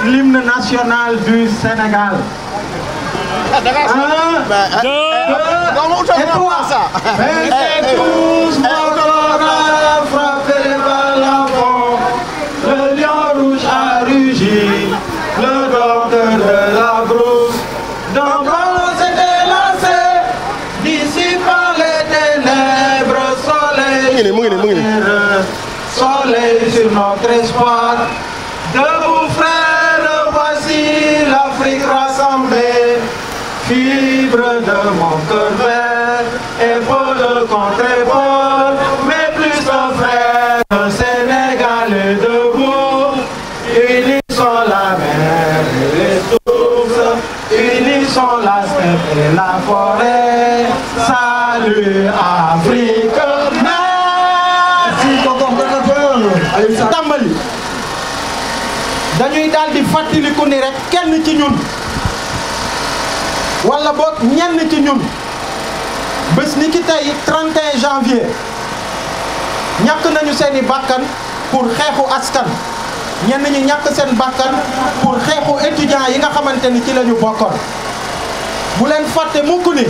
L'hymne national du Sénégal. 1, 2, et 3. Mettez tous vos à frapper par l'avant. Le lion rouge a rugi, le docteur de la brousse. Dans blanc s'était lancé, dissipant les ténèbres, soleil sur notre espoir. Debout frères, voici l'Afrique rassemblée, fibre de mon cœur vert, épaule contre épaule, mais plus qu'un frère, le Sénégal est debout, unissons la mer et les sources, unissons la steppe et la forêt, salut Afrique, merci tonton Tambali. dañuy daal di fàttaliku ni rek kenn ci ñun wala boog ñenn ci ñun bés ni ki tey 31 janvier ñàkk nañu seeni bakkan pour xeexu askan ñenn ñi ñàkk seen bakkan pour xeexu étudiants yi nga xamante ni ci la ñu bokkoon bu leen fàtte mukk ni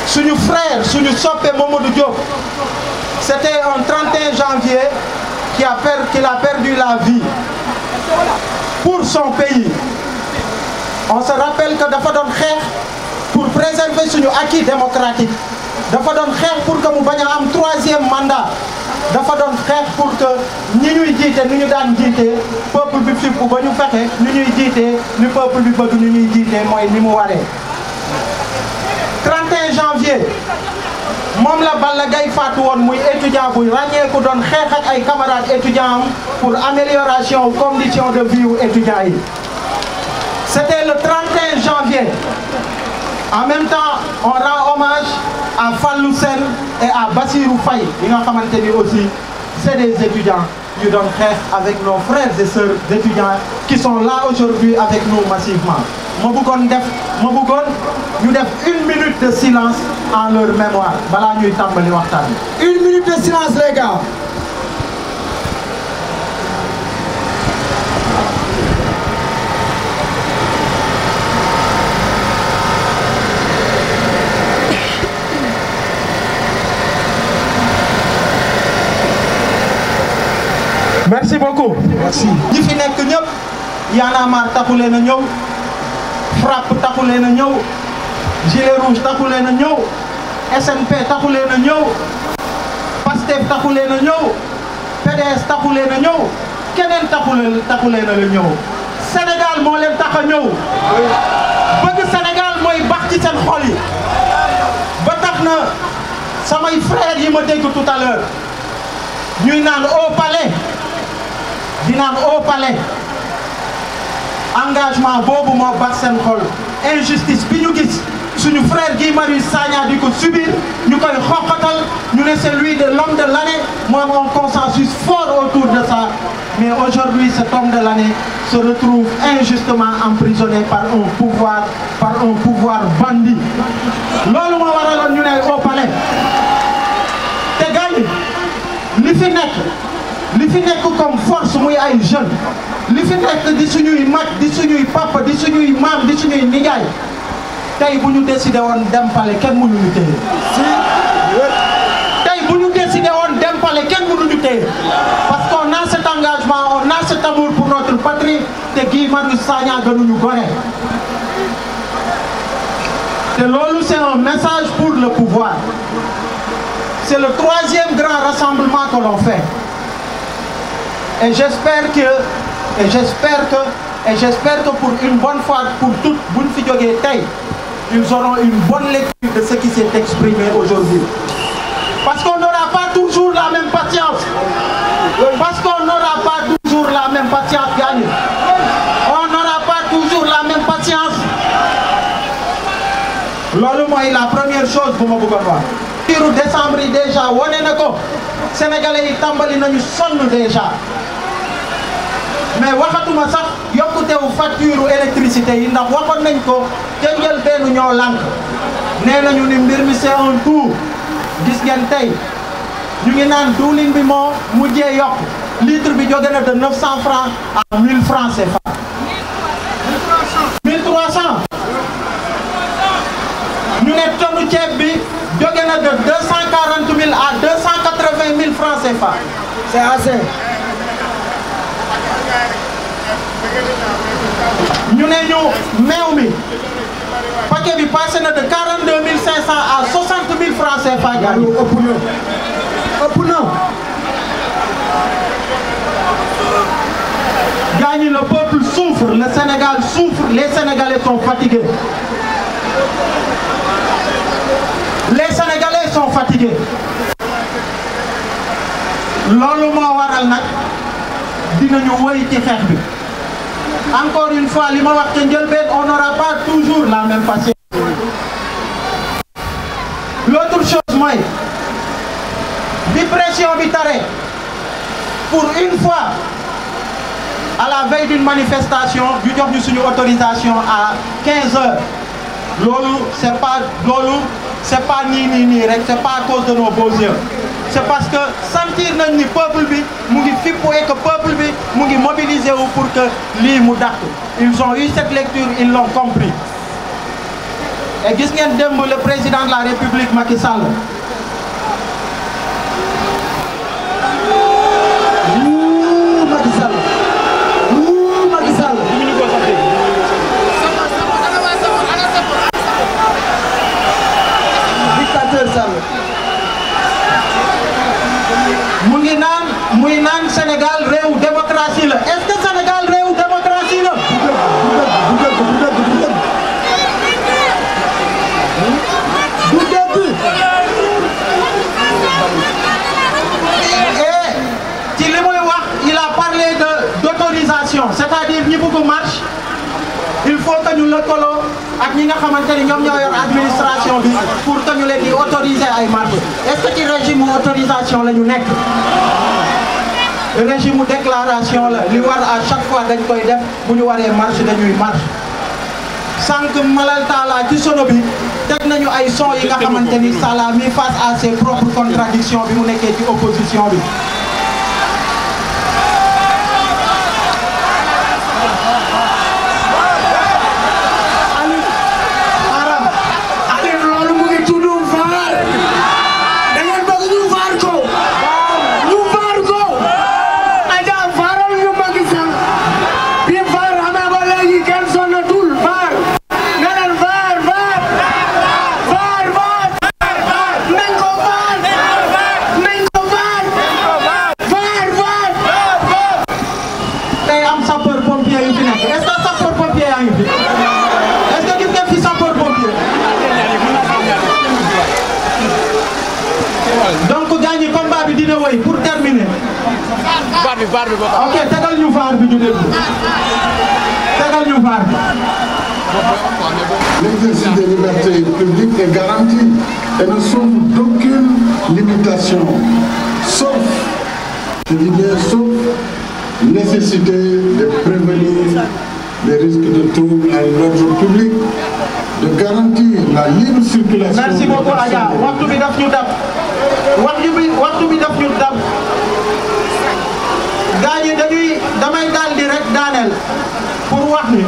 suñu frère suñu soppe Mamadou Diop c'était un 31 janvier qu'il a perdu la vie pour son pays. On se rappelle que dafa doon xeex pour préserver suñu acquis démocratique dafa doon xeex pour que mu bañ a am 3e mandat dafa doon xeex pour que ñi ñuy jiite ni ñu daan jiite peuple bi fippu ba ñu fexe ni ñuy jiite ni peuple bi bëgg ni ñuy jiite mooy ni mu waree. 31 janvier moom la Balla Gaye faatu woon muy étudiant buy ràññeeku doon xeex ak ay camarades étudiants pour amélioration conditions de vie wu étudiants yi. C'était le 31 janvier. En même temps, on rend hommage à Fallou Sène et à Bassirou Faye yi nga xamante ni aussi c'est des étudiants yu doon xeex avec nos frères et sœurs étudiants qui sont là aujourd'hui avec nous massivement. ma bëggoon ñu def 1 minute de silence en leur mémoire balaa ñuy tàmbali waxtaan bi. 1 minute de silence les gars. Merci beaucoup. Merci. ñi fi nekk ñëpp Y'en a marre taxu leen a ñëw FRAPP taxu leen a ñëw Gilet rouge taxu leen a ñëw SNP taxu leen a ñëw PASTEF taxu leen a ñëw PDS taxu leen a ñëw keneen taxu leen a ñëw Sénégal moo leen tax a ñëw bëgg Sénégal mooy bax ci seen xol yi ba tax na samay frères yi ma dégg tout à l'heure ñuy naan au palais di naan au palais engagement boobu moo bax seen xol injustice bi ñu gis suñu frère Guy Marius Sagna di ko subir ñu koy xoqatal ñu ne c'est lui de l'homme de l'année moom un consensus fort autour de ça mais aujourd'hui cet homme de l'année se retrouve injustement emprisonné par un pouvoir bandit loolu moo waraloon ñu ne au palais te gaañ li fi nekk comme force muy ay jeunes li fi nekk di suñuy mag di suñuy papa di suñuy maam di suñuy nijaay tey bu ñu décidé woon dem palais kenn mënuñu téye tey bu ñu décidé woon dem palais kenn mënuñu téye parce qu'on a cet engagement on a cet amour pour notre patrie te Guy Marius Sagna gënuñu gore te loolu c'est un message pour le pouvoir. C'est le 3e grand rassemblement que l'on fait. Et j'espère que pour une bonne fois pour toutes, ils auront une bonne lecture de ce qui s'est exprimé aujourd'hui. Parce qu'on n'aura pas toujours la même patience. Parce qu'on n'aura pas toujours la même patience, Gagné. On n'aura pas toujours la même patience. Lolo, moi, la première chose pour me voir. 1 décembre déjà sénégalais yi tàmbali nañu sonn déjà mais waxatuma sax yokkutewu facture électricité yi ndax waxoon nañ ko ca njëlbéenu ñoo lànk nee nañu ni mbir mi c'est un tout gis ngeen tey ñu ngi naan diwlin bi moo mujjee yokk litre bi jóge na de 900 francs à 1000 francs CFA. 1300 ñu ne tonne ceeb bi jóge na de 240 000 à 280 000 francs CFA. C'est assez. ñu ne ñu meew mi paquet bi passé na de 42 500 à 60 000 francs CFA. Gaañu ëpp na ëpp na. Gaañu, le peuple souffre, le Sénégal souffre, les Sénégalais sont fatigués. Les Sénégalais sont fatigués. Loolu moo waral nag dinañu wëy ci xeex bi. Encore une fois li ma wax ca njëlbeen on n'aura pas toujours la même patience. L'autre chose mooy bi pression bi tare pour une fois à la veille d'une manifestation ñu jox ñu suñu autorisation à 15 heures loolu c'est pas nii rek c'est pas à cause de nos beaux yeux. C'est parce que sentir nañ ni peuple bi mu ngi fippu et que peuple bi mu ngi mobiliser wu pour que lii mu dàq. Ils ont eu cette lecture, ils l'ont compris. Et gis ngeen démb le président de la République Macky Sall. muy naan Sénégal réew démocratie la est-ce que Sénégal réew démocratie la. du dëgg. Et ci li muy wax il a parlé d'autorisation c'est-à-dire ñi bëgg marche il faut que ñu lëkkaloo ak ñi nga xamante ni ñoom ñoo yor administration bi pour que ñu leen di autoriser ay marche est-ce que ci régime autorisation la ñu nekk. Régime déclaration la li war à chaque fois dañ koy def bu ñu waree marche dañuy marche sànq Malal Talla ci sono bi teg nañu ay son yi nga xamante ni ça l'a mis face à ses propres contradictions bi mu nekkee ci opposition bi. Pour terminer. Ok, tegal ñu vaar bi ñu déglu. Tegal ñu vaar bi. L'exercice des libertés publiques est garanti et ne souffre d'aucune limitation, sauf, je dis bien sauf, nécessité de prévenir les risques de troubles à l'ordre public, de garantir la libre circulation. Merci beaucoup Adja. Waxtu bi daf ñu dab. waxtu bi daf ñu dab. Gaañ yi damay daldi rek daaneel pour wax ni.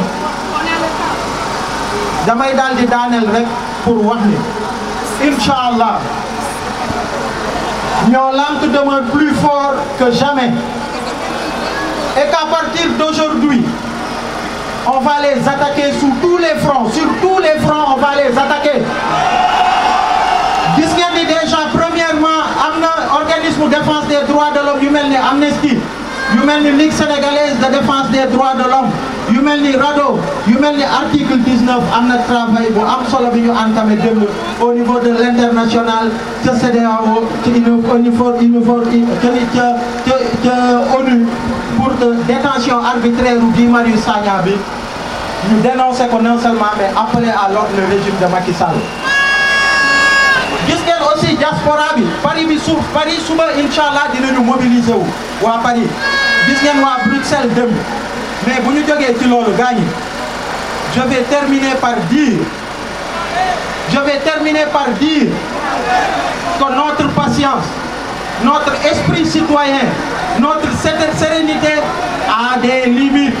Damay daldi daaneel rek pour wax ni. Inch'Allah. Ñoo Lank demeure plus fort que jamais. Et qu'à partir d'aujourd'hui, on va les attaquer sous tous les fronts. Sur tous les fronts, on va les attaquer. Gis ngeen ni déjà premièrement am na organisme de défense des droits de l'homme yu mel ni Amnesty yu mel ni Ligue sénégalaise de défense des droits de l'homme yu mel ni RADDHO yu mel ni article 19 am na travail bu am solo bi ñu entamé démb au niveau de l'international ca CEDEAO ca ONU pour détention arbitraire u Guy Marius Sagna bi ñu dénoncé ko non seulement mais appelé à l'ordre le régime de Macky Sall. Gis ngeen aussi diaspora bi Paris suba inchallah dinañu mobiliser wu waa Paris gis ngeen waa Bruxelles dem mais bu ñu jógee ci loolu gaañi je vais terminer par dire que notre patience, notre esprit citoyen, notre sérénité a des limites.